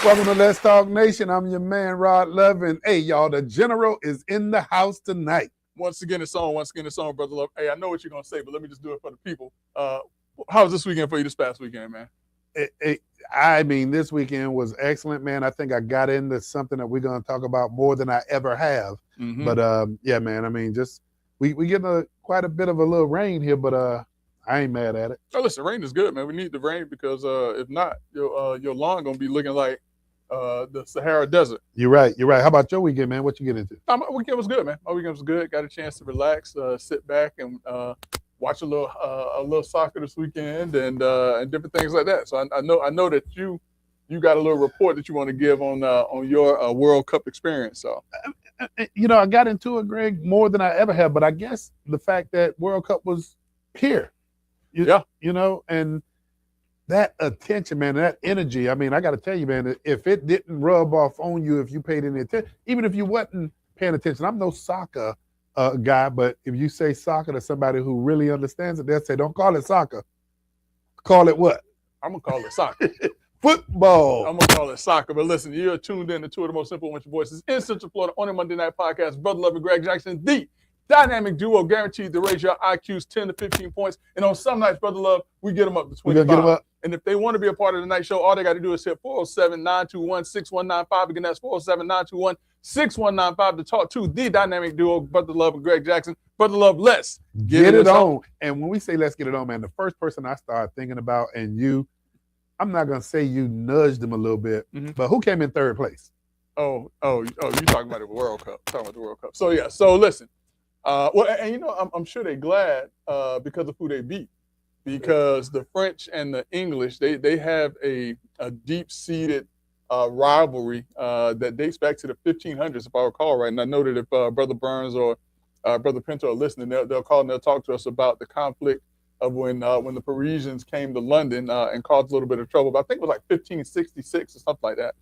Welcome to Let's Talk Nation. I'm your man, Rod Love. And hey, y'all, the general is in the house tonight. Once again, it's on, Brother Love. Hey, I know what you're going to say, but let me just do it for the people. How was this weekend for you this past weekend, man? This weekend was excellent, man. I think I got into something that we're going to talk about more than I ever have. Mm-hmm. But, yeah, man, we getting quite a bit of a little rain here, but I ain't mad at it. Oh, listen, rain is good, man. We need the rain because if not, your lawn going to be looking like the Sahara Desert. You're right. How about your weekend, man? What you get into? My weekend was good, man. My weekend was good. Got a chance to relax, sit back, and watch a little soccer this weekend, and different things like that. So I know that you got a little report that you want to give on your World Cup experience. So I got into it, Greg, more than I ever have. But I guess the fact that World Cup was here, and that attention, man, that energy. I got to tell you, man, if it didn't rub off on you, if you paid any attention, even if you wasn't paying attention, I'm no soccer guy, but if you say soccer to somebody who really understands it, they'll say, don't call it soccer. Call it what? I'm going to call it soccer. Football. I'm going to call it soccer. But listen, you're tuned in to two of the most influential voices in Central Florida on the Monday Night Podcast. Brother Love and Greg Jackson, the dynamic duo guaranteed to raise your IQs 10 to 15 points. And on some nights, Brother Love, we get them up to 25. Get them up. And if they want to be a part of the night show, all they got to do is hit 407-921-6195. Again, that's 407-921-6195 to talk to the dynamic duo, Brother Love and Greg Jackson. Brother Love, let's get it on. And when we say let's get it on, man, the first person I started thinking about, and I'm not going to say you nudged them a little bit, but who came in third place? Oh, you talking about the World Cup. So, yeah. So, listen. I'm sure they're glad because of who they beat. Because the French and the English, they have a deep-seated rivalry that dates back to the 1500s, if I recall right. And I know that if Brother Burns or Brother Pinto are listening, they'll call and they'll talk to us about the conflict of when the Parisians came to London and caused a little bit of trouble. But I think it was like 1566 or something like that.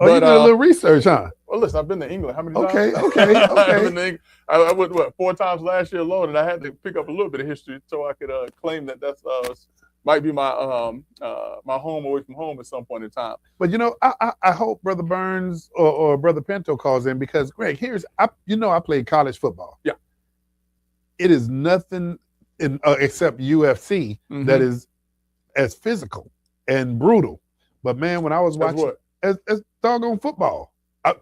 Oh, you did a little research, huh? Well, listen, I've been to England. How many times? Okay. I went, 4 times last year alone, and I had to pick up a little bit of history so I could claim that that's might be my my home away from home at some point in time. But, I hope Brother Burns or Brother Pinto calls in because, Greg, I played college football. Yeah. It is nothing except UFC that is as physical and brutal. But, man, when I was watching as doggone football,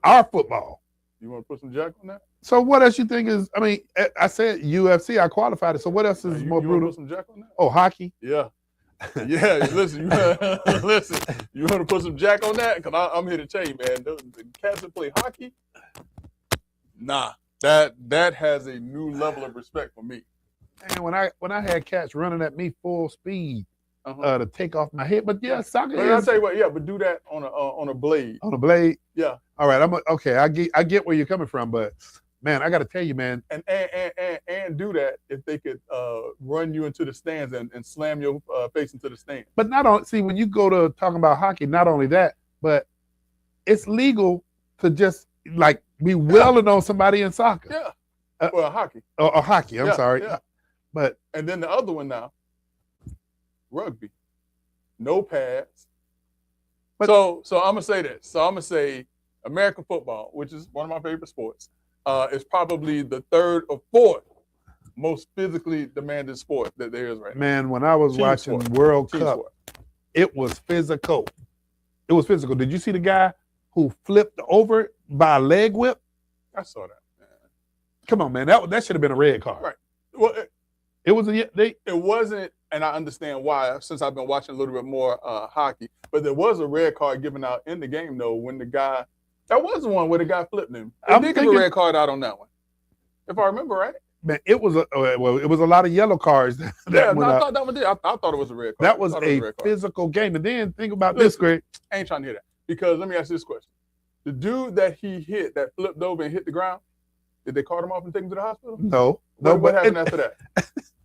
our football. You want to put some jack on that? So what else you think is, I said UFC, I qualified it. So what else is more brutal? Want to put some jack on that? Oh, hockey? Yeah. Yeah, listen, you want to put some jack on that? Because I'm here to tell you, man, the cats that play hockey, nah, that has a new level of respect for me. And when I had cats running at me full speed, to take off my head. But yeah, soccer I'll tell you what, but do that on a blade. On a blade? Yeah. All right, okay, I get where you're coming from, but man, I got to tell you, man. And do that if they could run you into the stands and slam your face into the stand. But when you go to talking about hockey, not only that, but it's legal to just like be welling on somebody in soccer. Yeah. Hockey. Or hockey, I'm sorry. Yeah. But and then the other one now, rugby, no pads. So I'm gonna say this. So I'm gonna say American football, which is one of my favorite sports, is probably the third or fourth most physically demanding sport that there is right now. Man, when I was watching World Cup, it was physical. It was physical. Did you see the guy who flipped over by a leg whip? I saw that, man. Come on, man. That should have been a red card. Right. Well, it wasn't. And I understand why, since I've been watching a little bit more hockey. But there was a red card given out in the game, though, when that was the one where the guy flipped him. They did give a red card out on that one, if I remember right. Man, it was a lot of yellow cards. I thought that one did. I thought it was a red card. That was a physical game. And then think about this, Greg. I ain't trying to hear that. Because let me ask you this question. The dude that he hit, that flipped over and hit the ground, did they cart him off and take him to the hospital? No. What happened after that?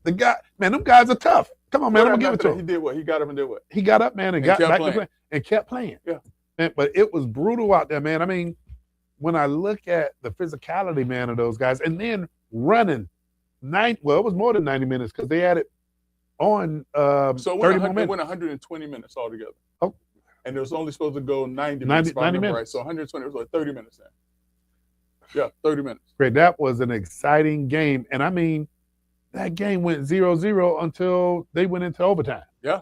The guy, man, them guys are tough. Come on, man, I'm gonna give it to him. He did what? He got up and did what? He got up, man, and got back to play and kept playing. Yeah. Man, but it was brutal out there, man. When I look at the physicality, man, of those guys, and then running it was more than 90 minutes because they had it on 30 more minutes. It went 120 minutes altogether. Oh. and it was only supposed to go 90 90 minutes, if I remember minutes. right. So 120, it was like 30 minutes then. Yeah, 30 minutes. Greg, that was an exciting game. And I mean, that game went 0-0 until they went into overtime. Yeah.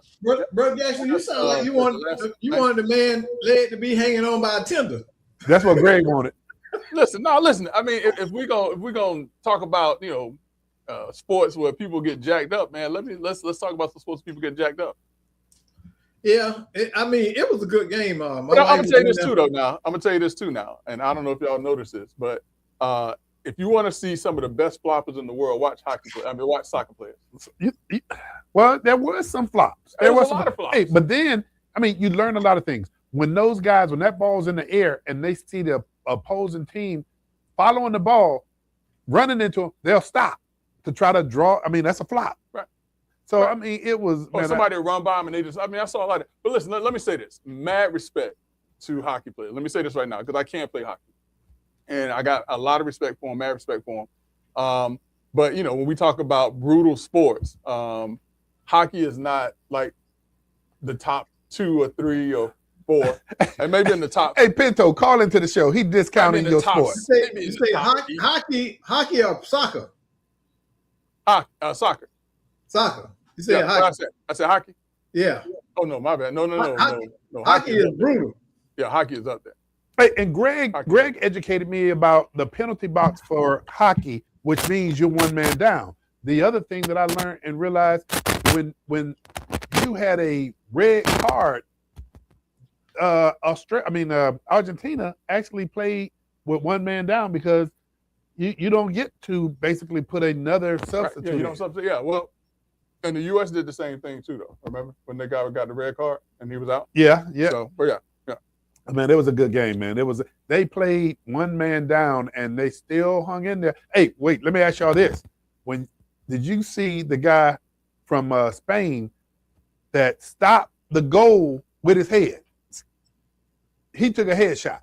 Bro Jackson, you sound like you wanted the man leg to be hanging on by a tender. That's what Greg wanted. Listen. I mean, if we're gonna talk about sports where people get jacked up, man, let's talk about some sports people get jacked up. Yeah, I mean, it was a good game. But I'm gonna tell you this too, though. Now I'm gonna tell you this too, now, and I don't know if y'all noticed this, but if you want to see some of the best floppers in the world, watch soccer players. Well, there was some flops. There was a lot of flops. Hey, but then, I mean, you learn a lot of things. When that ball's in the air and they see the opposing team following the ball, running into them, they'll stop to try to draw. I mean, that's a flop. Right. So, right. I mean, it was. Or somebody run by them and I saw a lot of. But listen, let me say this. Mad respect to hockey players. Let me say this right now, because I can't play hockey. And I got a lot of respect for them, mad respect for them. But, when we talk about brutal sports, hockey is not like the top 2 or 3 or 4, and maybe in the top. Hey, Pinto, call into the show. He discounting your sport. You say hockey or soccer? Soccer. Soccer. You said hockey. I said hockey? Yeah. Oh, no, my bad. No. Hockey is brutal. Yeah, hockey is up there. Hey, and Greg educated me about the penalty box for hockey, which means you're one man down. The other thing that I learned and realized, when you had a red card, Argentina actually played with one man down because you don't get to basically put another substitute. Right. Yeah, you don't substitute. Yeah, well, and the U.S. did the same thing too, though. Remember when the guy got the red card and he was out? Yeah. So, but yeah. Man, it was a good game, man. They played one man down and they still hung in there. Hey, wait, let me ask y'all this. Did you see the guy from Spain that stopped the goal with his head? He took a headshot.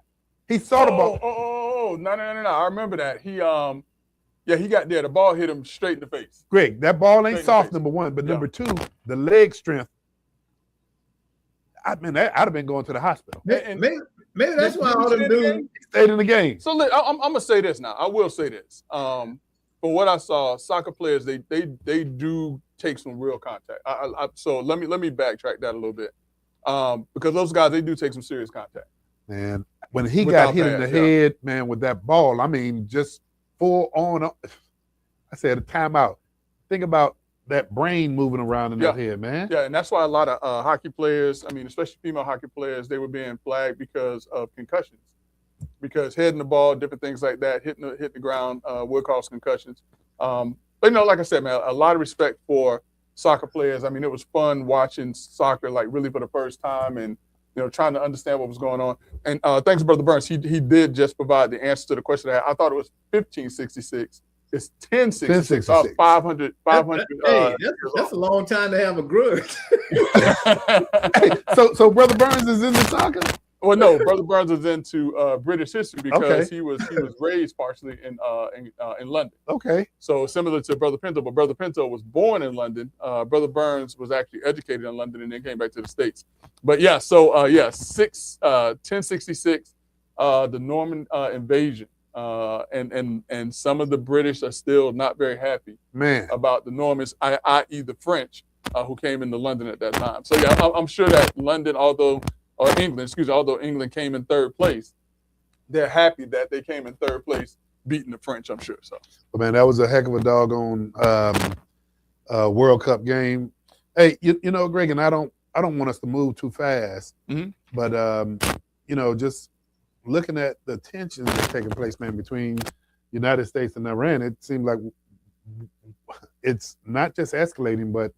He saw the ball. No. I remember that. He got there. The ball hit him straight in the face. Greg, that ball ain't soft, number one. But number two, the leg strength. I mean, I'd have been going to the hospital. Maybe that's why all them dudes stayed in the game. So I'm gonna say this now. I will say this. From what I saw, soccer players they do take some real contact. So let me backtrack that a little bit, because those guys, they do take some serious contact. Man, when he got hit in the head, man, with that ball, I mean, just full on. I said a timeout. Think about that brain moving around in their head, man. Yeah, and that's why a lot of hockey players, I mean, especially female hockey players, they were being flagged because of concussions. Because heading the ball, different things like that, hitting the ground will cause concussions. But, like I said, man, a lot of respect for soccer players. I mean, it was fun watching soccer, like, really for the first time and, trying to understand what was going on. And thanks, Brother Burns. He did just provide the answer to the question I thought it was 1566. It's 1066. 500. Hey, that's a long time to have a grudge. So Brother Burns is into soccer? Well, no, Brother Burns is into British history because he was raised partially in London. Okay. So similar to Brother Pinto, but Brother Pinto was born in London. Brother Burns was actually educated in London and then came back to the States. But 1066, the Norman invasion. And some of the British are still not very happy about the Normans, i.e. the French, who came into London at that time. So I'm sure that London, although England came in third place, they're happy that they came in third place, beating the French, I'm sure. So, man, that was a heck of a doggone World Cup game. Hey, Greg, and I don't want us to move too fast, but just looking at the tensions that's taking place, man, between United States and Iran, it seems like it's not just escalating, but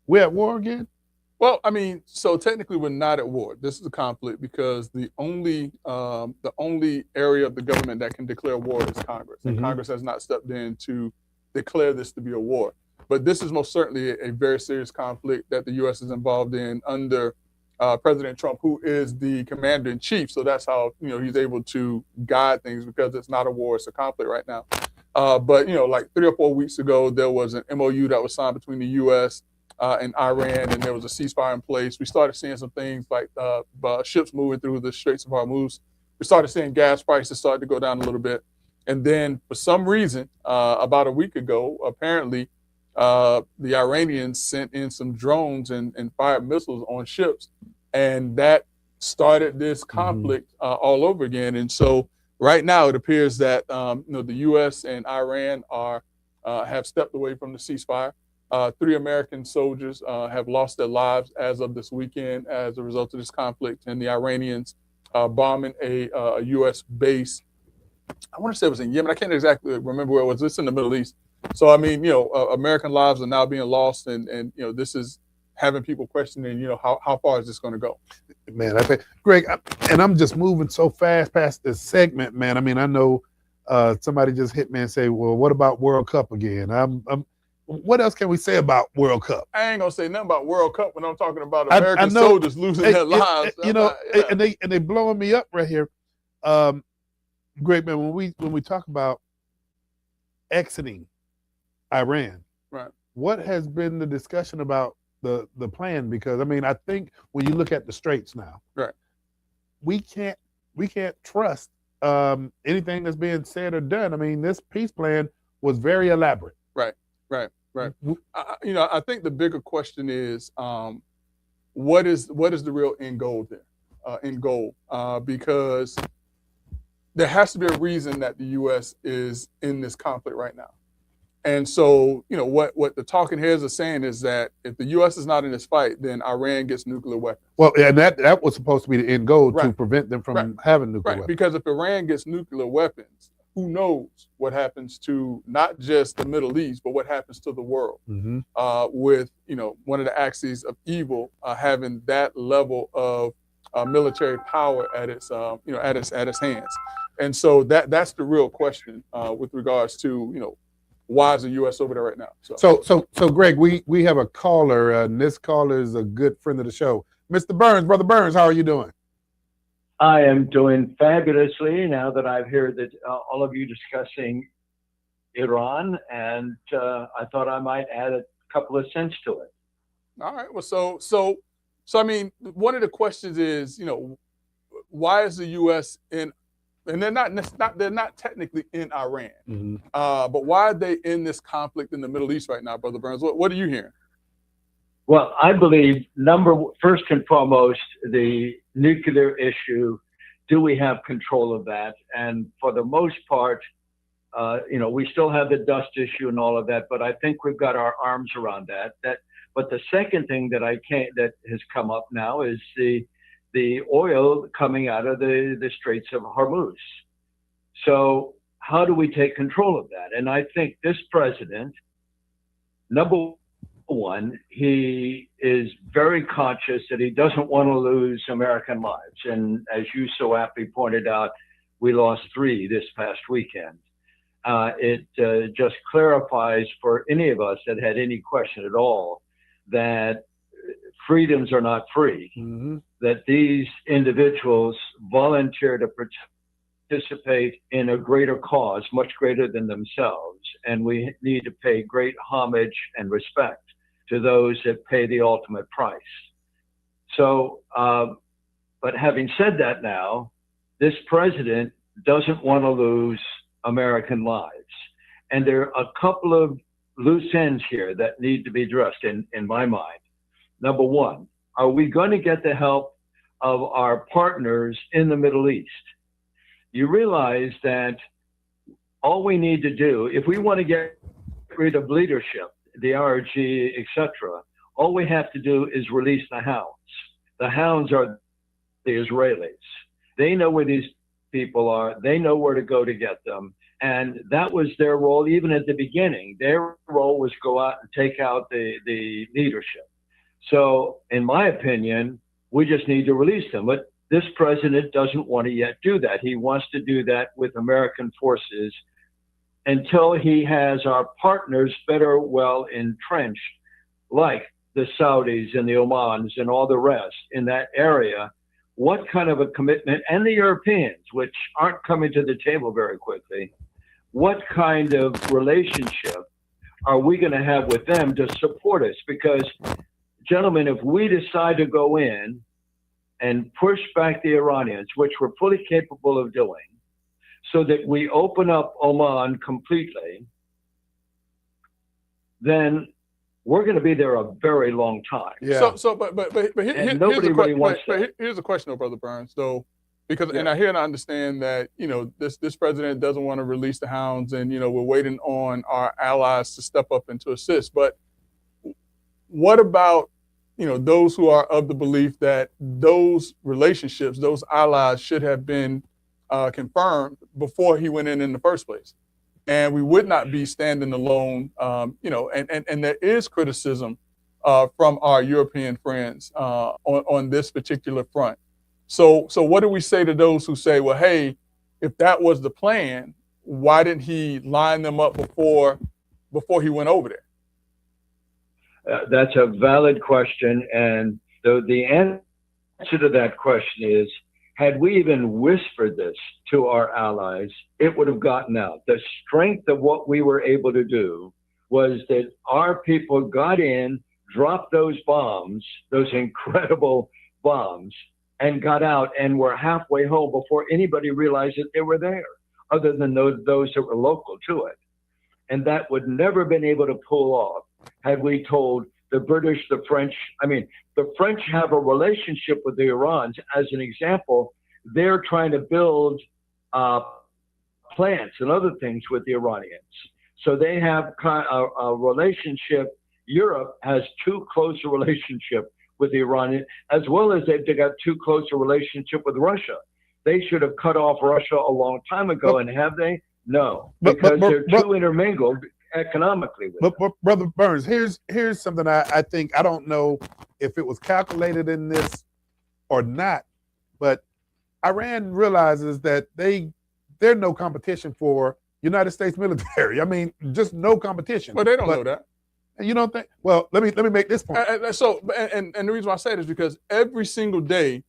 we're at war again? Well, I mean, so technically we're not at war. This is a conflict because the only area of the government that can declare war is Congress. And Congress has not stepped in to declare this to be a war. But this is most certainly a very serious conflict that the U.S. is involved in under President Trump, who is the commander-in-chief. So that's how, he's able to guide things, because it's not a war, it's a conflict right now. But, like 3 or 4 weeks ago, there was an MOU that was signed between the U.S., in Iran, and there was a ceasefire in place. We started seeing some things like ships moving through the Straits of Hormuz. We started seeing gas prices start to go down a little bit. And then for some reason, about a week ago, apparently, the Iranians sent in some drones and fired missiles on ships. And that started this conflict all over again. And so right now it appears that the U.S. and Iran have stepped away from the ceasefire. 3 American soldiers have lost their lives as of this weekend as a result of this conflict, and the Iranians bombing a U.S. base. I want to say it was in Yemen. I can't exactly remember where it was. It's in the Middle East. So, I mean, American lives are now being lost, and this is having people questioning, how far is this going to go? Man, I think, Greg, and I'm just moving so fast past this segment, man. I mean, I know somebody just hit me and say, well, what about World Cup again? What else can we say about World Cup? I ain't gonna say nothing about World Cup when I'm talking about American soldiers losing their lives. And they blowing me up right here. Greg, man, when we talk about exiting Iran, right? What has been the discussion about the plan? Because I mean, I think when you look at the Straits now, right, we can't trust anything that's being said or done. I mean, this peace plan was very elaborate. Right. I think the bigger question is, what is the real end goal there? Because there has to be a reason that the U.S. is in this conflict right now. And so, what the talking heads are saying is that if the U.S. is not in this fight, then Iran gets nuclear weapons. Well, and that was supposed to be the end goal, to prevent them from having nuclear weapons. Because if Iran gets nuclear weapons, who knows what happens to not just the Middle East, but what happens to the world with, one of the axes of evil having that level of military power at its hands. And so that's the real question with regards to, why is the U.S. over there right now? So Greg, we have a caller, and this caller is a good friend of the show. Mr. Burns, Brother Burns, how are you doing? I am doing fabulously now that I've heard that all of you discussing Iran, and I thought I might add a couple of cents to it. All right. Well, so I mean, one of the questions is, why is the U.S. in? And they're not technically in Iran, but why are they in this conflict in the Middle East right now, Brother Burns? What are you hearing? Well, I believe first and foremost, the nuclear issue. Do we have control of that? And for the most part, we still have the dust issue and all of that, but I think we've got our arms around that. But the second thing that has come up now is the oil coming out of the Straits of Hormuz. So how do we take control of that? And I think this president, number one, he is very conscious that he doesn't want to lose American lives. And as you so aptly pointed out, we lost 3 this past weekend. It just clarifies for any of us that had any question at all that freedoms are not free, that these individuals volunteer to participate in a greater cause, much greater than themselves. And we need to pay great homage and respect to those that pay the ultimate price. So, but having said that now, this president doesn't want to lose American lives. And there are a couple of loose ends here that need to be addressed in my mind. Number one, are we going to get the help of our partners in the Middle East? You realize that all we need to do, if we want to get rid of leadership, the RG, etc., all we have to do is release the hounds. The hounds are the Israelis. They know where these people are. They know where to go to get them. And that was their role even at the beginning. Their role was go out and take out the leadership. So in my opinion, we just need to release them. But this president doesn't want to yet do that. He wants to do that with American forces until he has our partners better well entrenched, like the Saudis and the Omans and all the rest in that area. What kind of a commitment, and the Europeans, which aren't coming to the table very quickly, what kind of relationship are we going to have with them to support us? Because, gentlemen, if we decide to go in and push back the Iranians, which we're fully capable of doing, so that we open up Oman completely, then we're going to be there a very long time. Yeah. Here's a question, though, Brother Burns, though, because and I hear and I understand that this president doesn't want to release the hounds, and we're waiting on our allies to step up and to assist. But what about those who are of the belief that those relationships, those allies, should have been confirmed before he went in the first place, and we would not be standing alone. And there is criticism from our European friends on this particular front. So what do we say to those who say, well, hey, if that was the plan, why didn't he line them up before he went over there? That's a valid question, and the answer to that question is, had we even whispered this to our allies, it would have gotten out. The strength of what we were able to do was that our people got in, dropped those bombs, those incredible bombs, and got out and were halfway home before anybody realized that they were there, other than those that were local to it. And that would never have been able to pull off had we told the British, the French. I mean, the French have a relationship with the Iranians. As an example, they're trying to build plants and other things with the Iranians. So they have a relationship. Europe has too close a relationship with the Iranians, as well as they've got too close a relationship with Russia. They should have cut off Russia a long time ago, and have they? No, because they're too intermingled economically with but Brother Burns, here's something I think, I don't know if it was calculated in this or not, but Iran realizes that they're no competition for United States military. I mean, just no competition. Well, they don't know that. You don't think? Well, let me make this point. And the reason why I say it is because every single day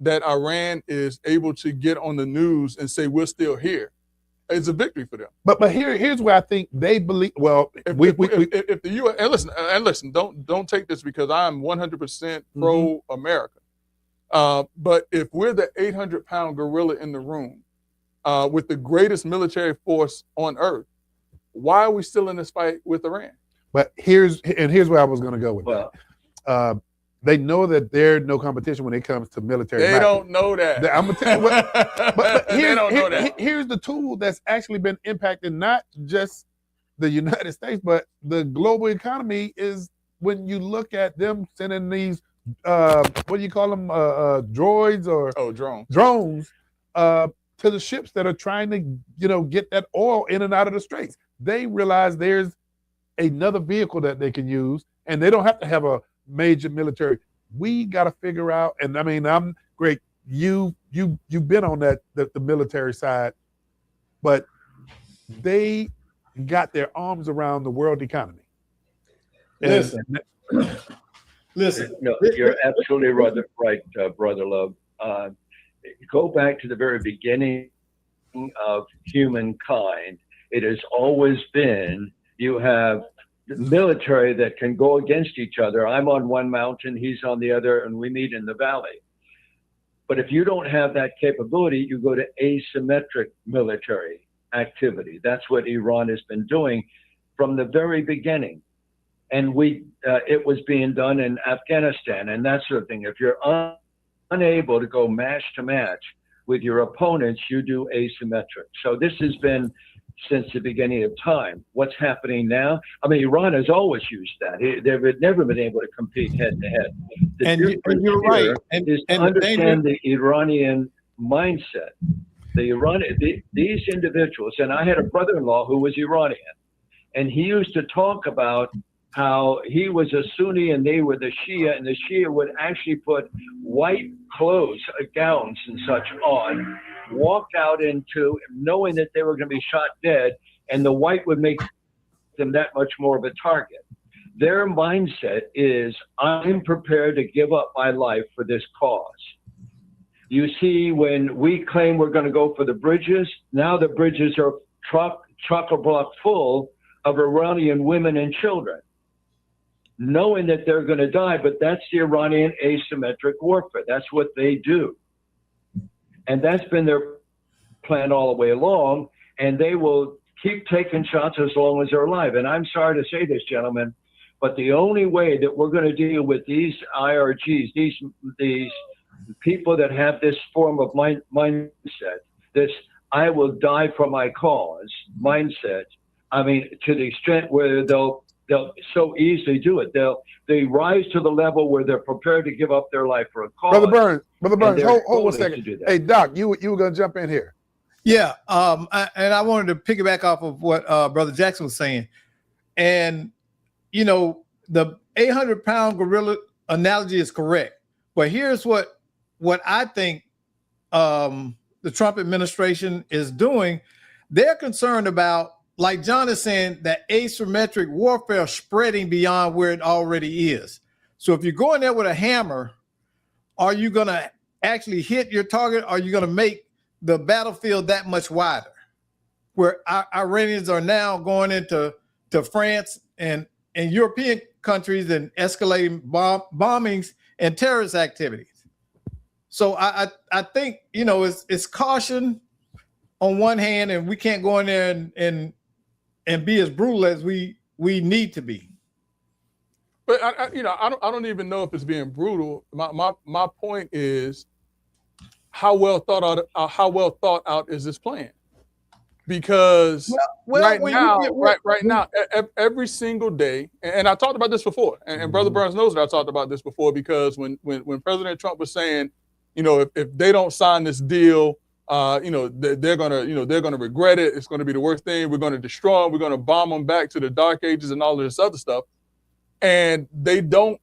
that Iran is able to get on the news and say we're still here, it's a victory for them. But here's where I think they believe. Well, if the U.S. and listen, don't take this because I'm 100% pro America. But if we're the 800-pound gorilla in the room with the greatest military force on earth, why are we still in this fight with Iran? But here's where I was going to go with that. They know that they're no competition when it comes to military. They don't know that. I'm gonna tell you what. But they don't know that. Here's the tool that's actually been impacting not just the United States, but the global economy. Is when you look at them sending these what do you call them, droids or drones to the ships that are trying to get that oil in and out of the straits. They realize there's another vehicle that they can use, and they don't have to have a major military. We got to figure out, and I mean, I'm great. You've been on the military side, but they got their arms around the world economy. Listen. No, you're absolutely right, Brother Love. Go back to the very beginning of humankind. It has always been, you have the military that can go against each other. I'm on one mountain, he's on the other, and we meet in the valley. But if you don't have that capability, you go to asymmetric military activity. That's what Iran has been doing from the very beginning. And it was being done in Afghanistan and that sort of thing. If you're unable to go match to match with your opponents, you do asymmetric. So this has been since the beginning of time. What's happening now? I mean, Iran has always used that. They've never been able to compete head to head. And you're right. Is to understand the Iranian mindset. These individuals, and I had a brother-in-law who was Iranian, and he used to talk about how he was a Sunni and they were the Shia, and the Shia would actually put white clothes, gowns and such on, walk out into knowing that they were going to be shot dead, and the white would make them that much more of a target. Their mindset is, I'm prepared to give up my life for this cause. You see, when we claim we're going to go for the bridges, now the bridges are chock-a-block full of Iranian women and children, knowing that they're going to die. But that's the Iranian asymmetric warfare. That's what they do. And that's been their plan all the way along. And they will keep taking shots as long as they're alive. And I'm sorry to say this, gentlemen, but the only way that we're going to deal with these IRGs, these people that have this form of mindset, this "I will die for my cause" mindset. I mean, to the extent where they'll so easily do it. They rise to the level where they're prepared to give up their life for a cause. Brother Burns, hold 1 second. Hey, Doc, you were going to jump in here. Yeah, and I wanted to piggyback off of what Brother Jackson was saying. And, you know, the 800-pound gorilla analogy is correct. But here's what I think the Trump administration is doing. They're concerned about, like John is saying, that asymmetric warfare spreading beyond where it already is. So if you go in there with a hammer, are you going to actually hit your target? Or are you going to make the battlefield that much wider? Where Iranians are now going into France and European countries and escalating bombings and terrorist activities. So I think, you know, it's caution on one hand, and we can't go in there and be as brutal as we need to be. But I don't even know if it's being brutal. My point is, how well thought out is this plan? Because right now, every single day, and I talked about this before, and Brother Burns knows that I talked about this before, because when President Trump was saying, you know, if they don't sign this deal, you know, they're gonna regret it. It's going to be the worst thing. We're going to destroy them. We're going to bomb them back to the dark ages and all of this other stuff. And they don't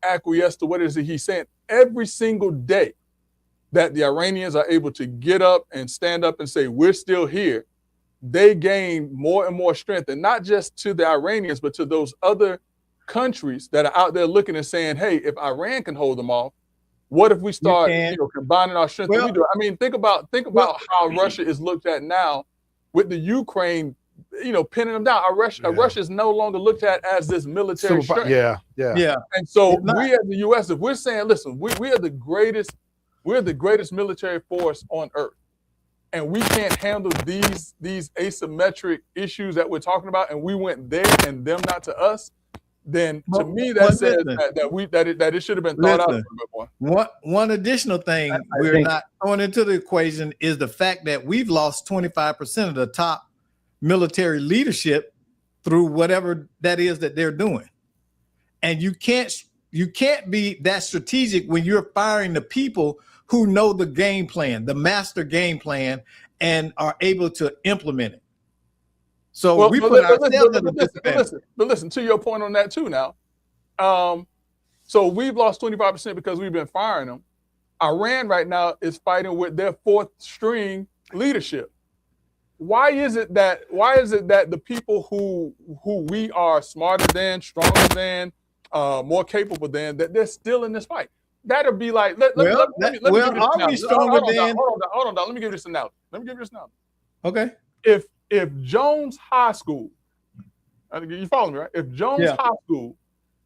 acquiesce to what it is that he's saying. Every single day that the Iranians are able to get up and stand up and say, we're still here, they gain more and more strength. And not just to the Iranians, but to those other countries that are out there looking and saying, hey, if Iran can hold them off, what if we start combining our strength? I mean, think about how Russia is looked at now with the Ukraine, you know, pinning them down. Russia is no longer looked at as this military strength. Yeah. And so we as the U.S., if we're saying, listen, we are the greatest military force on earth, and we can't handle these asymmetric issues that we're talking about, and we went there and them not to us, then to me that says that it should have been thought out a little bit more. One additional thing we're not throwing into the equation is the fact that we've lost 25% of the top military leadership through whatever that is that they're doing. And you can't be that strategic when you're firing the people who know the game plan, the master game plan, and are able to implement it. So we put ourselves in a disadvantage. But listen, to your point on that too now. So we've lost 25% because we've been firing them. Iran right now is fighting with their fourth string leadership. Why is it that the people who we are smarter than, stronger than, more capable than, that they're still in this fight? That'll be like, let me give you this analogy. Hold on, let me give you this analogy. Okay. If Jones High School, you follow me, right? If Jones High School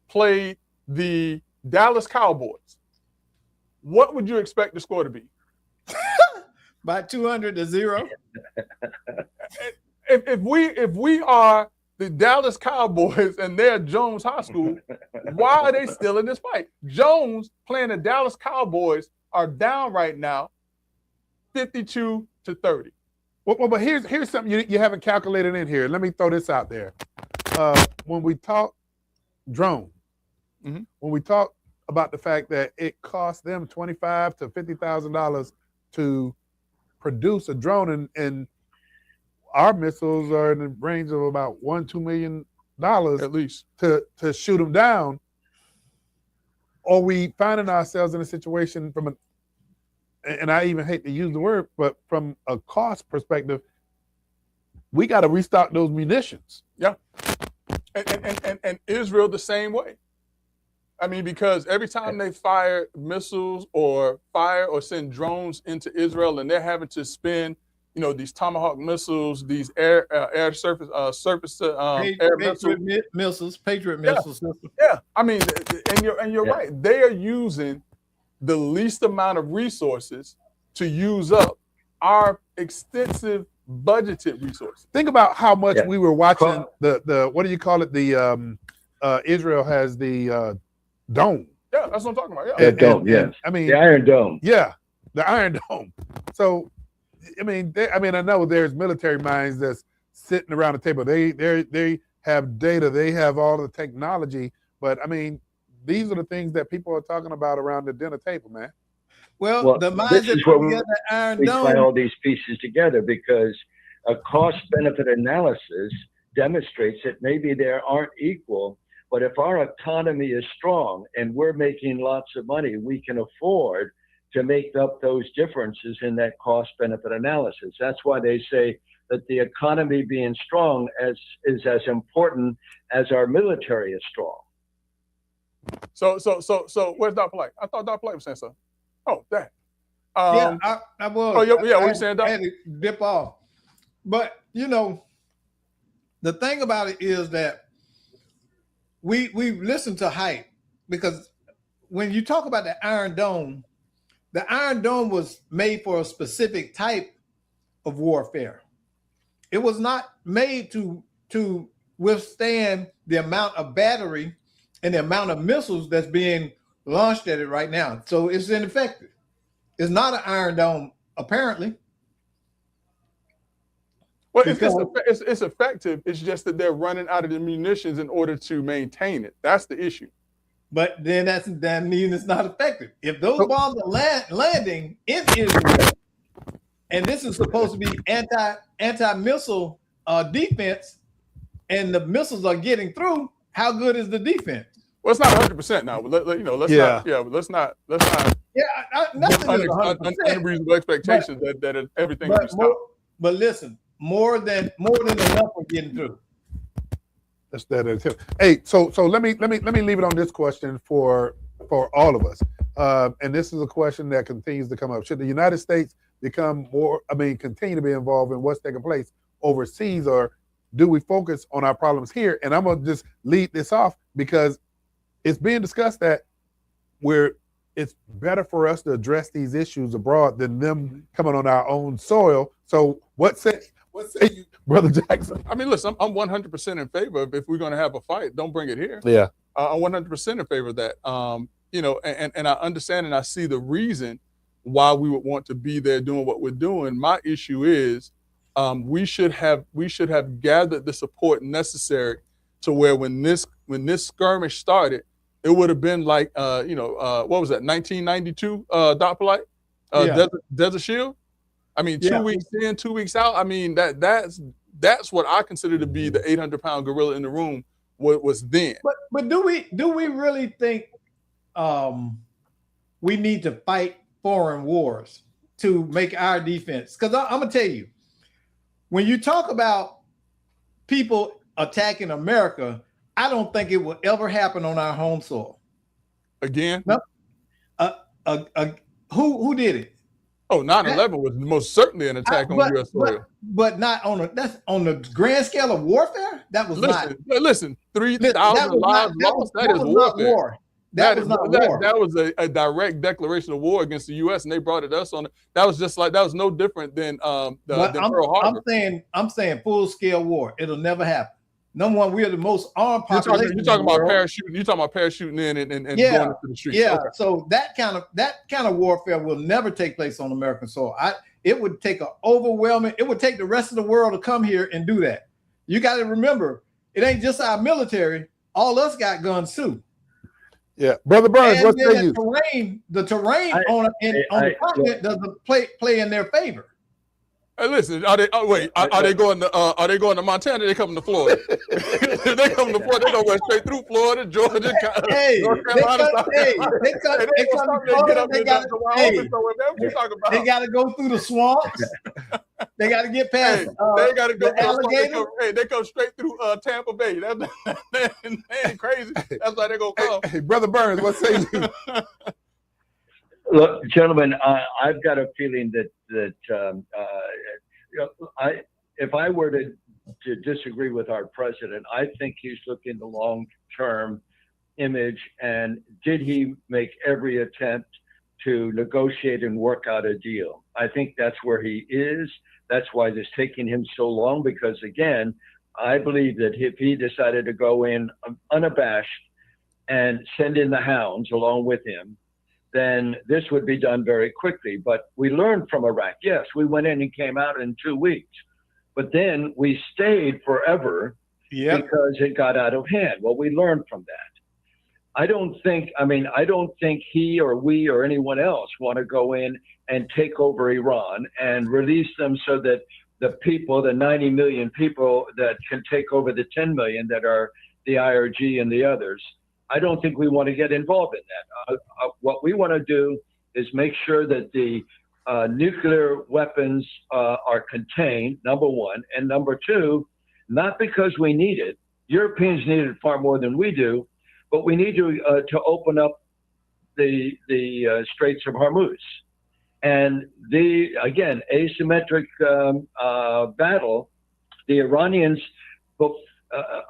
played the Dallas Cowboys, what would you expect the score to be? By 200-0. If we are the Dallas Cowboys and they're Jones High School, why are they still in this fight? Jones playing the Dallas Cowboys are down right now 52-30. Well, but here's something you haven't calculated in here. Let me throw this out there. When we talk drone, when we talk about the fact that it costs them $25,000 to $50,000 to produce a drone, and our missiles are in the range of about $1-2 million at least to shoot them down. Are we finding ourselves in a situation and I even hate to use the word, but from a cost perspective, we got to restock those munitions. Yeah. And Israel the same way. I mean, because every time they fire missiles or send drones into Israel, and they're having to spend these Tomahawk missiles, these air surface air missiles. Patriot missiles. Yeah, I mean, and you're right. They are using the least amount of resources to use up our extensive budgeted resources. Think about how much we were watching the what do you call it? The Israel has the dome. Yeah, that's what I'm talking about. Yeah, the dome. Yes, I mean the Iron Dome. Yeah, the Iron Dome. So, I mean, I know there's military minds that's sitting around the table. They have data. They have all the technology. But I mean, these are the things that people are talking about around the dinner table, man. Well, the minds that put together the Iron Dome. We tie all these pieces together because a cost-benefit analysis demonstrates that maybe they aren't equal. But if our economy is strong and we're making lots of money, we can afford to make up those differences in that cost-benefit analysis. That's why they say that the economy being strong is as important as our military is strong. So where's Dr. Polite? I thought Dr. Polite was saying something. Oh, that. I was. Oh, yeah. What are you saying, Doc? I had to dip off. But the thing about it is that we listen to hype, because when you talk about the Iron Dome was made for a specific type of warfare. It was not made to withstand the amount of battery and the amount of missiles that's being launched at it right now. So it's ineffective. It's not an Iron Dome, apparently. Well, it's effective. It's just that they're running out of the munitions in order to maintain it. That's the issue. But then that means it's not effective. If those bombs are landing in Israel, and this is supposed to be anti-missile defense, and the missiles are getting through, how good is the defense? Well, it's not 100% now. Let's not. Yeah, nothing is 100%. Unreasonable expectations that everything will be stopped. But listen, more than enough are getting through. That's that. Hey, so let me leave it on this question for all of us, and this is a question that continues to come up. Should the United States continue to be involved in what's taking place overseas, or do we focus on our problems here? And I'm gonna just lead this off because it's being discussed that it's better for us to address these issues abroad than them coming on our own soil. So what say you, Brother Jackson? I mean, listen, I'm 100% in favor of, if we're going to have a fight, don't bring it here. Yeah. I'm 100% in favor of that. And I understand and I see the reason why we would want to be there doing what we're doing. My issue is we should have gathered the support necessary to where when this skirmish started, it would have been like, what was that, 1992, Dr. Polite? Desert Shield? I mean, 2 weeks in, 2 weeks out. I mean, that's what I consider to be the 800-pound gorilla in the room was then. But do we really think we need to fight foreign wars to make our defense? Because I'm going to tell you, when you talk about people attacking America, I don't think it will ever happen on our home soil. Again? No. Who did it? Oh, 9/11 was most certainly an attack on U.S. soil. But not that's on the grand scale of warfare. That was listen. 3,000 lives lost. That is warfare. War. That was not war. That was a direct declaration of war against the U.S. and they brought it us on. That was no different than Pearl Harbor. I'm saying full scale war. It'll never happen. Number one, we are the most armed population. You're talking about parachuting. You're talking about parachuting in and going into the streets. Yeah. Okay. So that kind of warfare will never take place on American soil. It would take it would take the rest of the world to come here and do that. You got to remember, it ain't just our military. All us got guns too. Yeah, Brother Burns, what say you? The terrain on the continent doesn't play in their favor. Hey, listen. Are they going to Montana? They coming to Florida. If they come to Florida, they gonna go straight through Florida, Georgia, North Carolina. They got to go through the swamps. They got to get past. They got to go. Alligator. They come straight through Tampa Bay. That ain't crazy. That's why they gonna come. Hey, Brother Burns, what say you? Look, gentlemen, I've got a feeling that if I were to disagree with our president, I think he's looking the long-term image, and did he make every attempt to negotiate and work out a deal? I think that's where he is. That's why it's taking him so long, because again, I believe that if he decided to go in unabashed and send in the hounds along with him, then this would be done very quickly. But we learned from Iraq. Yes, we went in and came out in 2 weeks, but then we stayed forever because it got out of hand. Well, we learned from that. I don't think he or we or anyone else want to go in and take over Iran and release them so that the people, the 90 million people that can take over the 10 million that are the IRG and the others, I don't think we want to get involved in that. What we want to do is make sure that the nuclear weapons are contained, number one, and number two, not because we need it. Europeans need it far more than we do, but we need to open up the Straits of Hormuz. And again, asymmetric battle, the Iranians,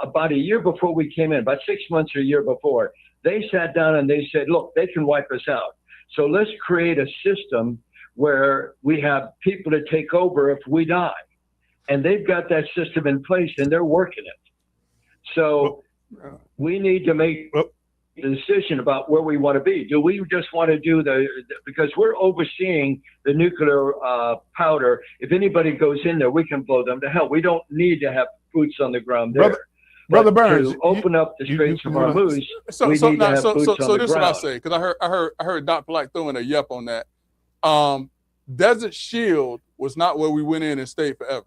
about a year before we came in, about 6 months or a year before, they sat down and they said, look, they can wipe us out. So let's create a system where we have people to take over if we die. And they've got that system in place and they're working it. So we need to make a decision about where we want to be. Do we just want to do because we're overseeing the nuclear powder. If anybody goes in there, we can blow them to hell. We don't need to have boots on the ground there. Brother Burns, to open up the Straits of Hormuz, we need to have boots on the ground. So this is what I say, because I heard Dr. Black throwing a yep on that. Desert Shield was not where we went in and stayed forever.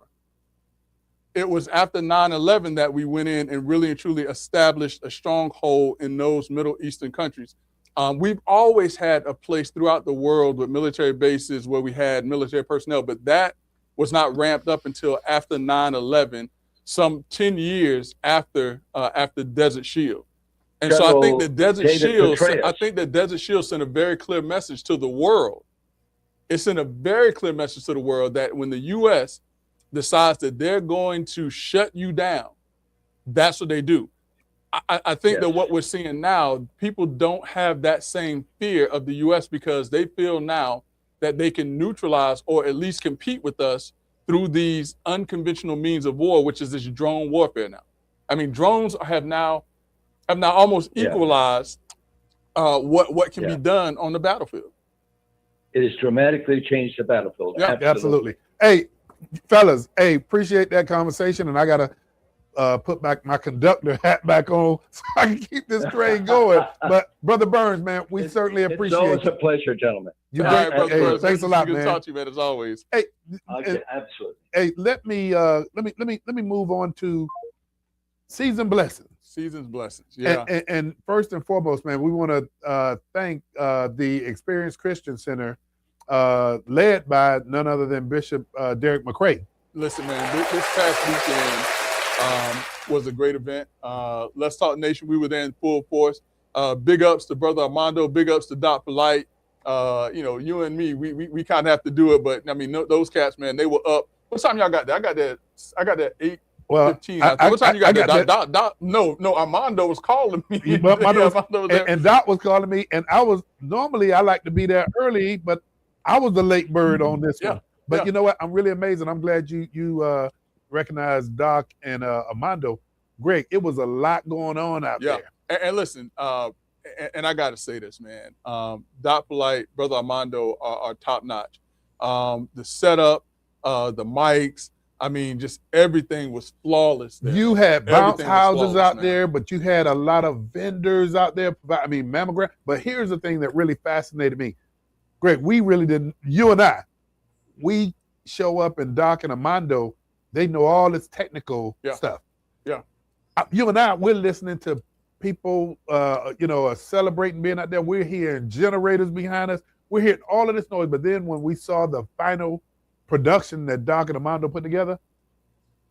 It was after 9/11 that we went in and really and truly established a stronghold in those Middle Eastern countries. We've always had a place throughout the world with military bases where we had military personnel, but that was not ramped up until after 9/11, some 10 years after Desert Shield. And so I think the Desert Shield sent a very clear message to the world. It sent a very clear message to the world that when the U.S. decides that they're going to shut you down, that's what they do. I think that what we're seeing now, people don't have that same fear of the U.S. because they feel now that they can neutralize or at least compete with us through these unconventional means of war, which is this drone warfare now. I mean, drones have now almost equalized what can be done on the battlefield. It has dramatically changed the battlefield. Yeah, absolutely. Hey, fellas, appreciate that conversation, and I gotta put back my conductor hat back on so I can keep this train going. But Brother Burns, man, we certainly appreciate it. It's always a pleasure, gentlemen. You're great. Brother Burns, thanks a lot, good man. to talk to you, man, as always. Okay, absolutely. Hey, let me move on to season blessings. Season's blessings. Yeah. And first and foremost, man, we want to thank the Experience Christian Center, led by none other than Bishop Derek McCrae. Listen, man, this past weekend was a great event. Let's Talk Nation, we were there in full force. Big ups to Brother Mondo, big ups to Doc Polite. You and me, we kind of have to do it, but I mean, those cats, man, they were up. What time y'all got there? I got that 8:15. What time you got there? No, Armando was calling me. And Doc was calling me, and I like to be there early, but I was the late bird on this one. But you know what? I'm really amazed, and I'm glad you recognized Doc and Armando. Greg, it was a lot going on out there. And listen, and I got to say this, man. Doc Polite, Brother Armando are top notch. The setup, the mics, I mean, just everything was flawless there. You had bounce houses out there, but you had a lot of vendors out there. I mean, mammogram. But here's the thing that really fascinated me. Greg, we really didn't, you and I, we show up and Doc and Armando, they know all this technical stuff. Yeah. You and I, we're listening to people, celebrating being out there. We're hearing generators behind us. We're hearing all of this noise. But then when we saw the final production that Doc and Armando put together,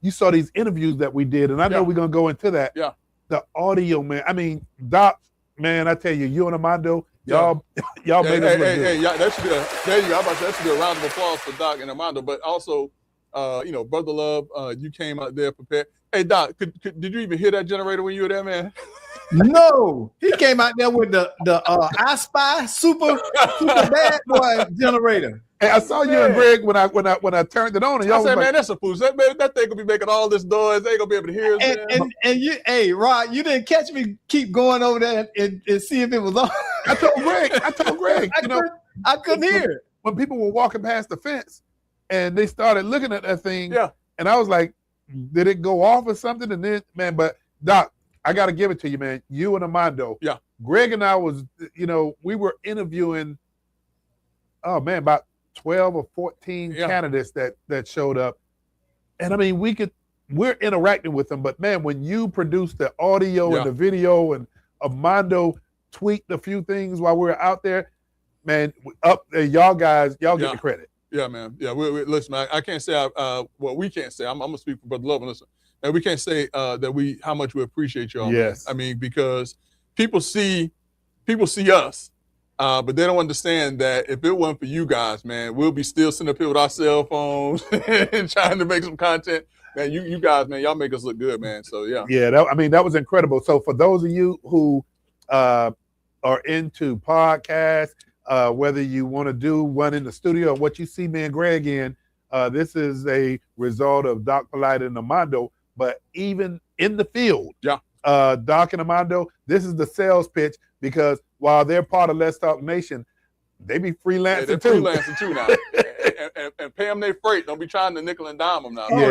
you saw these interviews that we did. And I know we're going to go into that. Yeah. The audio, man. I mean, Doc, man, I tell you and Armando, y'all made us look good. That should be there you go. That should be a round of applause for Doc and Armando. But also, Brother Love, you came out there prepared. Hey, Doc, did you even hear that generator when you were there, man? No, he came out there with the I Spy super bad boy generator. Hey, I saw you and Greg when I turned it on, and y'all I said, was man, that's a fool. That thing gonna be making all this noise. They ain't gonna be able to hear us. And you, hey, Rod, you didn't catch me keep going over there and see if it was on. I told Greg, I couldn't hear it. When people were walking past the fence and they started looking at that thing, yeah, and I was like, did it go off or something? And then, man, but Doc, I got to give it to you, man. You and Mondo. Yeah. Greg and I was, we were interviewing, about 12 or 14 candidates that showed up. And I mean, we're interacting with them, but man, when you produce the audio and the video and Mondo tweaked a few things while we were out there, man, up there, y'all get the credit. Yeah, man. Yeah, we listen, man, I can't say, we can't say, I'm going to speak for Brother Love and listen. And we can't say how much we appreciate y'all. Yes. Man. I mean, because people see us, but they don't understand that if it wasn't for you guys, man, we'll be still sitting up here with our cell phones and trying to make some content. Man, you guys, man, y'all make us look good, man. So, yeah. Yeah, that was incredible. So for those of you who are into podcasts, whether you want to do one in the studio or what you see me and Greg in, this is a result of Doc Polite and Mondo. But even in the field, Doc and Mondo, this is the sales pitch, because while they're part of Let's Talk Nation, they be freelancing they're too. Freelancing too now, and pay them their freight. Don't be trying to nickel and dime them now. Oh,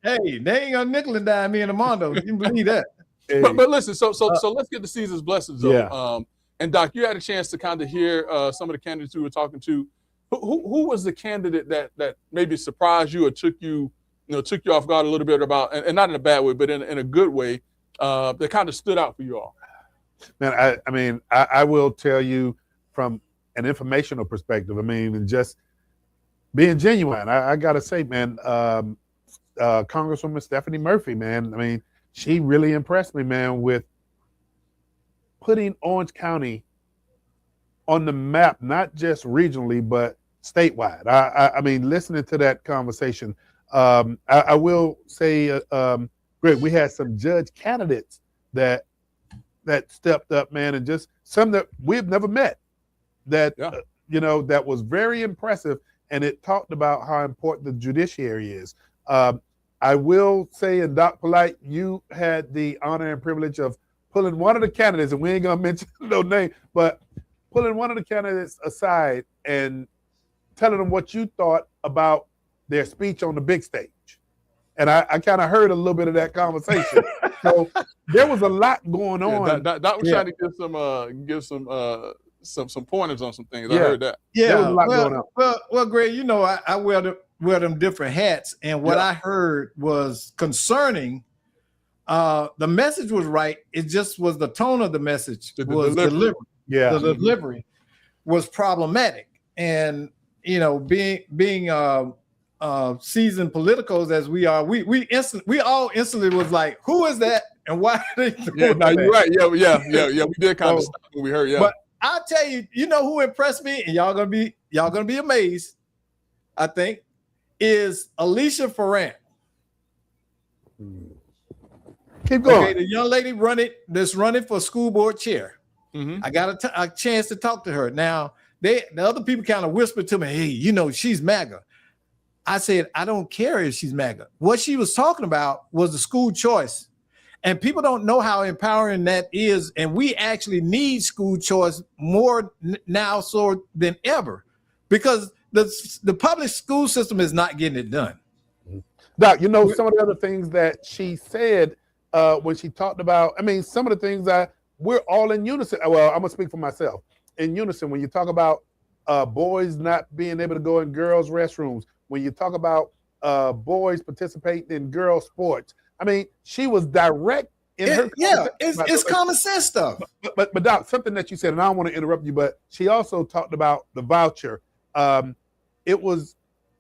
they ain't gonna nickel and dime me and Mondo. You can believe that. Hey. But listen, so let's get to Caesar's blessings. Though. And Doc, you had a chance to kind of hear some of the candidates we were talking to. Who was the candidate that maybe surprised you or took you off guard a little bit about, and not in a bad way, but in a good way, that kind of stood out for you all? Man, I will tell you from an informational perspective, and just being genuine, I got to say, man, Congresswoman Stephanie Murphy, man, she really impressed me, man, with putting Orange County on the map, not just regionally, but statewide. I mean, listening to that conversation, I will say, Greg, we had some judge candidates that stepped up, man, and just some that we've never met that, that was very impressive. And it talked about how important the judiciary is. I will say, and Doc Polite, you had the honor and privilege of pulling one of the candidates, and we ain't gonna mention no name, but pulling one of the candidates aside and telling them what you thought about their speech on the big stage. And I kind of heard a little bit of that conversation. So there was a lot going on. Doc was trying to give some pointers on some things. I heard that. Yeah, there was a lot going on. Well, Greg, I wear them different hats, and what I heard was concerning. The message was right. It just was the tone of the message was delivery. Yeah, the delivery was problematic, and being seasoned politicals as we are, we all instantly was like, who is that, and why are they doing that? You're right. Yeah. We did kind of stop when we heard. Yeah, but I'll tell you, who impressed me, and y'all gonna be amazed. I think is Alicia Ferrant. Keep going. Okay, the young lady that's running for school board chair. Mm-hmm. I got a chance to talk to her. Now, the other people kind of whispered to me, hey, she's MAGA. I said, I don't care if she's MAGA. What she was talking about was the school choice. And people don't know how empowering that is. And we actually need school choice more now so than ever, because the public school system is not getting it done. Doc, some of the other things that she said when she talked about, some of the things that we're all in unison. Well, I'm gonna speak for myself. In unison, when you talk about boys not being able to go in girls' restrooms, when you talk about boys participating in girls' sports, she was direct in her. Yeah, it's common sense stuff. But Doc, something that you said, and I don't want to interrupt you, but she also talked about the voucher. It was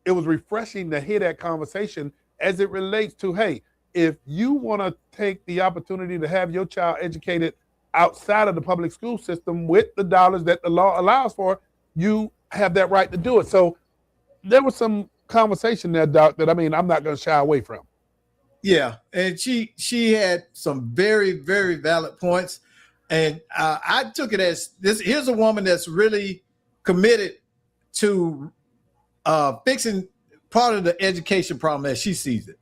refreshing to hear that conversation as it relates to, hey, if you want to take the opportunity to have your child educated outside of the public school system with the dollars that the law allows for, you have that right to do it. So there was some conversation there, Doc, that I mean, I'm not going to shy away from. Yeah, and she had some very, very valid points, and I took it as this. Here's a woman that's really committed to fixing part of the education problem as she sees it.